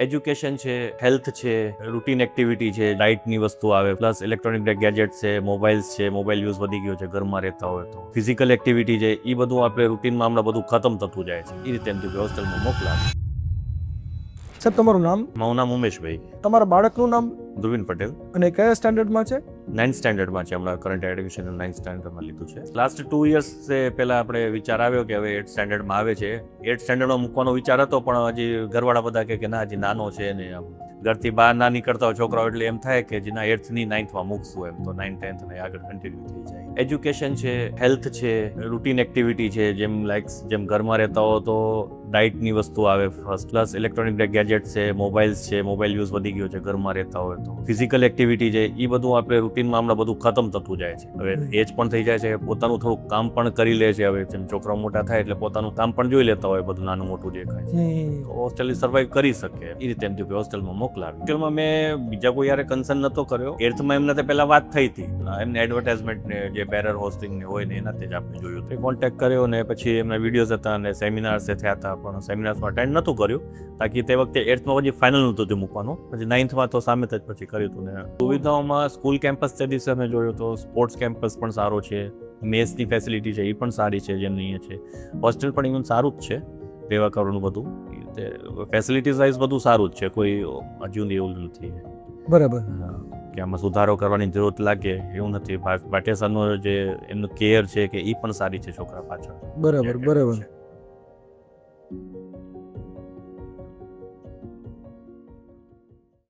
Education છે, health છે, routine activity છે, ડાઇટની વસ્તુ આવે, પ્લસ ઇલેક્ટ્રોનિક ગેજેટ છે, મોબાઈલ યુઝ વધી ગયો છે ઘરમાં રહેતા હોય તો, ફિઝિકલ એક્ટિવિટી છે, એ બધું આપણે રૂટીનમાં હમણાં બધું ખતમ થતું જાય છે. એ રીતે એમ થયું કે હોસ્ટેલમાં મોકલાવે. સાહેબ, તમારું નામ? મારું નામ ઉમેશભાઈ. તમારા બાળકનું નામ? ધ્રુવીન પટેલ. અને કયા સ્ટાન્ડર્ડમાં છે? 9th સ્ટાન્ડર્ડમાં છે. હમણાં કરંટ એડમિશન 9th સ્ટાન્ડર્ડમાં લીધું છે. લાસ્ટ 2 years પહેલા આપણે વિચાર આવ્યો કે હવે 8th સ્ટાન્ડર્ડમાં આવે છે. 8th સ્ટાન્ડર્ડમાં મૂકવાનો વિચાર હતો, પણ હજી ઘરવાળા બધા કહે કે ના, હજી નાનો છે ને આમ ઘરથી બહાર ના નીકળતા હોય છોકરાઓ, એટલે એમ થાય કે જેના 8th ની 9thમાં મૂકશું એમ, તો 9th 10th ને આગળ કન્ટિન્યુ થઈ જાય. એજ્યુકેશન છે, હેલ્થ છે, રૂટીન એક્ટિવિટી છે, જેમ ઘરમાં રહેતા હો તો ડાઇટની વસ્તુ આવે ફર્સ્ટ, પ્લસ ઇલેક્ટ્રોનિક ગેજેટ છે, મોબાઈલ યુઝ વધી ગયો છે ઘરમાં રહેતા હોય તો, ફિઝિકલ એક્ટિવિટી છે, એ બધું આપણે રૂટીનમાં હમણાં બધું ખતમ થતું જાય છે. હવે એજ પણ થઈ જાય છે, પોતાનું થોડુંક કામ પણ કરી લે છે. હવે જેમ છોકરાઓ મોટા થાય એટલે પોતાનું કામ પણ જોઈ લેતા હોય, બધું નાનું મોટું જે ખાય છે, તો હોસ્ટેલ સર્વાઈવ કરી શકે. એ રીતે એમ થયું કે હોસ્ટેલમાં મોકલાવી. હોસ્ટેલમાં મેં બીજા કોઈ યારે કન્સર્ન નતો કર્યો. 8thમાં એમને તો પહેલા વાત થઈ હતી, એમને એડવર્ટાઇઝમેન્ટ ને જે બેરર હોસ્ટિંગ ને હોય ને એના જ આપણે જોયું હતું. કોન્ટેક્ટ કર્યો ને પછી એમના વિડીયોઝ હતા અને સેમિનાર્સ થયા હતા, પણ સેમિનાર્સમાં અટેન્ડ નહોતું કર્યું, તાકી તે વખતે 8thમાં પછી ફાઇનલ નહોતું મૂકવાનું. પછી 9thમાં તો સામે જ પછી કર્યું હતું. ને સુવિધાઓમાં સ્કૂલ કેમ્પસ તે દિવસે અમે જોયો તો સ્પોર્ટ્સ કેમ્પસ પણ સારો છે, મેસની ફેસિલિટી છે એ પણ સારી છે જેમની અહીંયા છે, હોસ્ટેલ પણ ઇવન સારું જ છે, રહેવા કરવાનું બધું ફેસિલિટીઝ વાઇઝ બધું સારું જ છે, કોઈ હજુ એવું નથી. બરાબર. કે આમાં સુધારો કરવાની જરૂરત લાગે એવું નથી. ભાટિયા સરનો જે એમનું કેર છે કે એ પણ સારી છે છોકરા પાછળ. બરાબર.